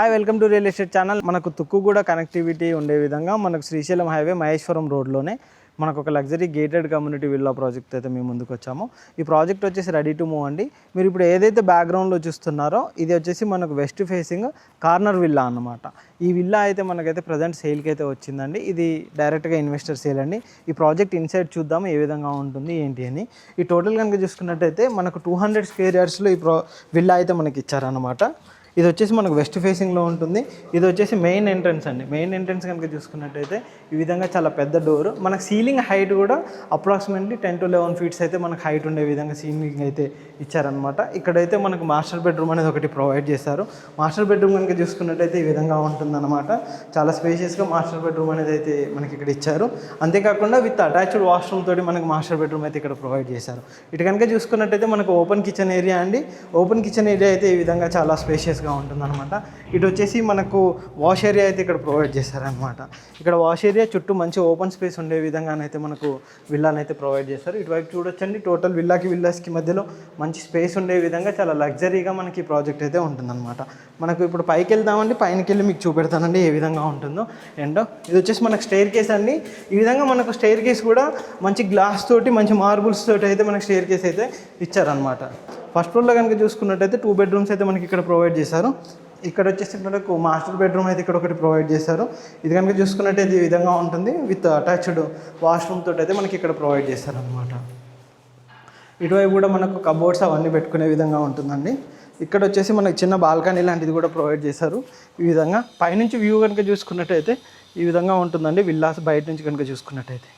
Hi welcome to real estate channel. మనకు Tukkuguda connectivity ఉండే విధంగా మనకు శ్రీశైలం హైవే మహేశ్వరం రోడ్లోనే మనకు ఒక luxury gated community villa project అయితే మేము ముందుకు వచ్చాము. ఈ ప్రాజెక్ట్ వచ్చేసి రెడీ టు మూవ్ అండి. మీరు ఇప్పుడు ఏదైతే బ్యాక్గ్రౌండ్లో చూస్తున్నారో ఇది వచ్చేసి మనకు వెస్ట్ ఫేసింగ్ కార్నర్ విల్లా అన్నమాట. ఈ విల్లా అయితే మనకైతే ప్రజెంట్ సేల్కి అయితే వచ్చిందండి. ఇది డైరెక్ట్గా ఇన్వెస్టర్ సేల్ అండి. ఈ ప్రాజెక్ట్ ఇన్సైడ్ చూద్దాము ఏ విధంగా ఉంటుంది ఏంటి అని. ఈ టోటల్ కనుక చూసుకున్నట్టయితే మనకు 200 స్క్వేర్ యార్డ్స్లో ఈ విల్లా అయితే మనకి ఇచ్చారన్నమాట. ఇది వచ్చేసి మనకు వెస్ట్ ఫేసింగ్లో ఉంటుంది. ఇది వచ్చేసి మెయిన్ ఎంట్రన్స్ అండి. మెయిన్ ఎంట్రన్స్ కనుక చూసుకున్నట్టయితే ఈ విధంగా చాలా పెద్ద డోర్. మనకు సీలింగ్ హైట్ కూడా అప్రాక్సిమేట్లీ 10 to 11 feet అయితే మనకు హైట్ ఉండే విధంగా సీలింగ్ అయితే ఇచ్చారనమాట. ఇక్కడైతే మనకు మాస్టర్ బెడ్రూమ్ అనేది ఒకటి ప్రొవైడ్ చేశారు. మాస్టర్ బెడ్రూమ్ కనుక చూసుకున్నట్టయితే ఈ విధంగా ఉంటుందన్నమాట. చాలా స్పేషియస్గా మాస్టర్ బెడ్రూమ్ అనేది అయితే మనకి ఇక్కడ ఇచ్చారు. అంతేకాకుండా విత్ అటాచ్డ్ వాష్రూమ్ తోటి మనకు మాస్టర్ బెడ్రూమ్ అయితే ఇక్కడ ప్రొవైడ్ చేశారు. ఇటు కనుక చూసుకున్నట్టయితే మనకు ఓపెన్ కిచెన్ ఏరియా అండి. ఓపెన్ కిచెన్ ఏరియా అయితే ఈ విధంగా చాలా స్పేషియస్గా ఉంటుందన్నమాట. ఇటు వచ్చేసి మనకు వాష్ ఏరియా అయితే ఇక్కడ ప్రొవైడ్ చేశారనమాట. ఇక్కడ వాష్ ఏరియా చుట్టూ మంచి ఓపెన్ స్పేస్ ఉండే విధంగానైతే మనకు విల్లాని అయితే ప్రొవైడ్ చేశారు. ఇటువైపు చూడొచ్చండి, టోటల్ విల్లాస్కి మధ్యలో మంచి స్పేస్ ఉండే విధంగా చాలా లగ్జరీగా మనకి ఈ ప్రాజెక్ట్ అయితే ఉంటుందన్నమాట. మనకు ఇప్పుడు పైకి వెళ్దామండి, పైనకి వెళ్ళి మీకు చూపెడతానండి ఏ విధంగా ఉంటుందో ఏంటో. ఇది వచ్చేసి మనకు స్టెయిర్ కేస్ అండి. ఈ విధంగా మనకు స్టెయిర్ కేస్ కూడా మంచి గ్లాస్ తోటి మంచి మార్బుల్స్ తోటి అయితే మనకు స్టెయిర్ కేస్ అయితే ఇచ్చారనమాట. ఫస్ట్ ఫ్లోర్లో కనుక చూసుకున్నట్టయితే 2 bedrooms అయితే మనకి ఇక్కడ ప్రొవైడ్ చేశారు. ఇక్కడ వచ్చేసి మనకు మాస్టర్ బెడ్రూమ్ అయితే ఇక్కడ ఒకటి ప్రొవైడ్ చేశారు. ఇది కనుక చూసుకున్నట్టయితే ఈ విధంగా ఉంటుంది. విత్ అటాచ్డ్ వాష్రూమ్ తోటి అయితే మనకి ఇక్కడ ప్రొవైడ్ చేశారనమాట. ఇటువైపు కూడా మనకు కబోర్డ్స్ అవన్నీ పెట్టుకునే విధంగా ఉంటుందండి. ఇక్కడ వచ్చేసి మనకి చిన్న బాల్కనీ లాంటిది కూడా ప్రొవైడ్ చేశారు. ఈ విధంగా పైనుంచి వ్యూ కనుక చూసుకున్నట్టయితే ఈ విధంగా ఉంటుందండి. విల్లాస్ బయట నుంచి కనుక చూసుకున్నట్టయితే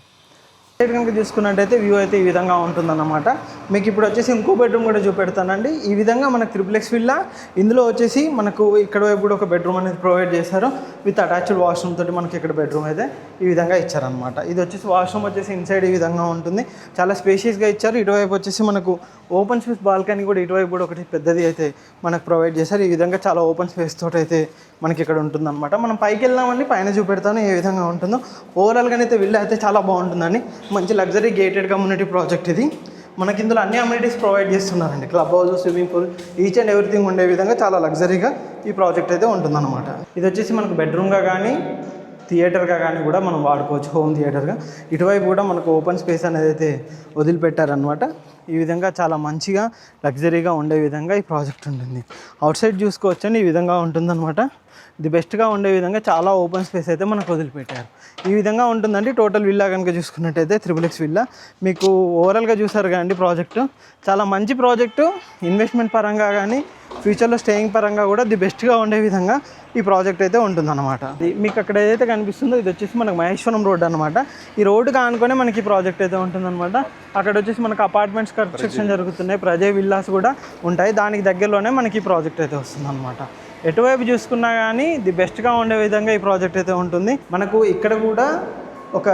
సైడ్ కనుక చూసుకున్నట్టయితే వ్యూ అయితే ఈ విధంగా ఉంటుందన్నమాట. మీకు ఇప్పుడు వచ్చేసి ఇంకో బెడ్రూమ్ కూడా చూపెడతానండి. ఈ విధంగా మనకు త్రిప్లెక్స్ విల్లా. ఇందులో వచ్చేసి మనకు ఇక్కడ వైపు కూడా ఒక బెడ్రూమ్ అనేది ప్రొవైడ్ చేశారు. విత్ అటాచ్డ్ వాష్రూమ్ తోటి మనకి ఇక్కడ బెడ్రూమ్ అయితే ఈ విధంగా ఇచ్చారనమాట. ఇది వచ్చేసి వాష్రూమ్ వచ్చేసి ఇన్సైడ్ ఈ విధంగా ఉంటుంది. చాలా స్పేషియస్గా ఇచ్చారు. ఇటువైపు వచ్చేసి మనకు ఓపెన్ స్పేస్ బాల్కనీ కూడా ఇటువైపు కూడా ఒకటి పెద్దది అయితే మనకు ప్రొవైడ్ చేశారు. ఈ విధంగా చాలా ఓపెన్ స్పేస్ తోటి అయితే మనకి ఇక్కడ ఉంటుందన్నమాట. మనం పైకి వెళ్దామండి, పైన చూపెడతాను ఏ విధంగా ఉంటుందో. ఓవరాల్గా అయితే విల్లా అయితే చాలా బాగుంటుందండి. మంచి లగ్జరీ గేటెడ్ కమ్యూనిటీ ప్రాజెక్ట్ ఇది. మనకి ఇందులో అన్ని అమ్యూనిటీస్ ప్రొవైడ్ చేస్తున్నారండి. Club house, swimming pool, each and everything ఉండే విధంగా చాలా లగ్జరీగా ఈ ప్రాజెక్ట్ అయితే ఉంటుందన్నమాట. ఇది వచ్చేసి మనకు బెడ్రూమ్గా కానీ థియేటర్గా కానీ కూడా మనం వాడుకోవచ్చు, హోమ్ థియేటర్గా. ఇటువైపు కూడా మనకు ఓపెన్ స్పేస్ అనేది అయితే వదిలిపెట్టారనమాట. ఈ విధంగా చాలా మంచిగా లగ్జరీగా ఉండే విధంగా ఈ ప్రాజెక్ట్ ఉంటుంది. అవుట్ సైడ్ చూసుకోవచ్చండి, ఈ విధంగా ఉంటుందన్నమాట. ది బెస్ట్గా ఉండే విధంగా చాలా ఓపెన్ స్పేస్ అయితే మనకు వదిలిపెట్టారు. ఈ విధంగా ఉంటుందండి టోటల్ విల్లా కనుక చూసుకున్నట్టయితే త్రిబుల్ విల్లా. మీకు ఓవరాల్గా చూసారు కదండి ప్రాజెక్టు. చాలా మంచి ప్రాజెక్టు. ఇన్వెస్ట్మెంట్ పరంగా కానీ ఫ్యూచర్లో స్టేయింగ్ పరంగా కూడా ది బెస్ట్గా ఉండే విధంగా ఈ ప్రాజెక్ట్ అయితే ఉంటుందన్నమాట. మీకు అక్కడ ఏదైతే కనిపిస్తుందో ఇది వచ్చేసి మనకు మహేశ్వరం రోడ్ అనమాట. ఈ రోడ్డు కానుకొనే మనకి ఈ ప్రాజెక్ట్ అయితే ఉంటుందన్నమాట. అక్కడ వచ్చేసి మనకు అపార్ట్మెంట్స్ కన్స్ట్రక్షన్ జరుగుతున్నాయి, ప్రజా విల్లాస్ కూడా ఉంటాయి. దానికి దగ్గరలోనే మనకి ఈ ప్రాజెక్ట్ అయితే వస్తుందన్నమాట. ఎటువైపు చూసుకున్నా కానీ ది బెస్ట్గా ఉండే విధంగా ఈ ప్రాజెక్ట్ అయితే ఉంటుంది. మనకు ఇక్కడ కూడా ఒక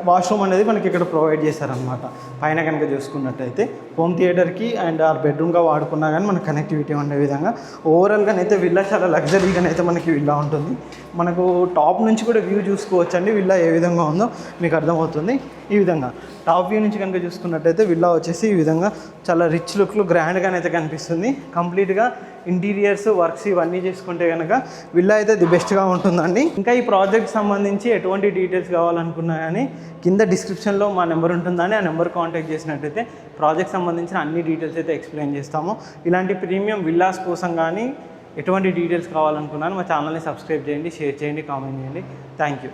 వాష్రూమ్ అనేది మనకి ఇక్కడ ప్రొవైడ్ చేశారనమాట. పైన కనుక చూసుకున్నట్టయితే హోమ్ థియేటర్కి అండ్ ఆర్ బెడ్రూమ్గా వాడుకున్నా కానీ మనకు కనెక్టివిటీ ఉండే విధంగా ఓవరాల్గానైతే విల్లా చాలా లగ్జరీగానైతే మనకి విల్లా ఉంటుంది. మనకు టాప్ నుంచి కూడా వ్యూ చూసుకోవచ్చండి విల్లా ఏ విధంగా ఉందో మీకు అర్థమవుతుంది. ఈ విధంగా టాప్ వ్యూ నుంచి కనుక చూసుకున్నట్టయితే విల్లా వచ్చేసి ఈ విధంగా చాలా రిచ్ లుక్లు గ్రాండ్గానైతే కనిపిస్తుంది. కంప్లీట్గా ఇంటీరియర్స్ వర్క్స్ ఇవన్నీ చేసుకుంటే కనుక విల్లా అయితే ది బెస్ట్గా ఉంటుందండి. ఇంకా ఈ ప్రాజెక్ట్ సంబంధించి ఎటువంటి డీటెయిల్స్ కావాలనుకున్నా కానీ కింద డిస్క్రిప్షన్లో మా నెంబర్ ఉంటుందని ఆ నెంబర్ కాంటాక్ట్ చేసినట్టయితే ప్రాజెక్ట్ సంబంధించిన అన్ని డీటెయిల్స్ అయితే ఎక్స్ప్లెయిన్ చేస్తాము. ఇలాంటి ప్రీమియం విల్లాస్ కోసం కానీ ఎటువంటి డీటెయిల్స్ కావాలనుకున్నాను మా ఛానల్ని సబ్స్క్రైబ్ చేయండి, షేర్ చేయండి, కామెంట్ చేయండి. Thank you.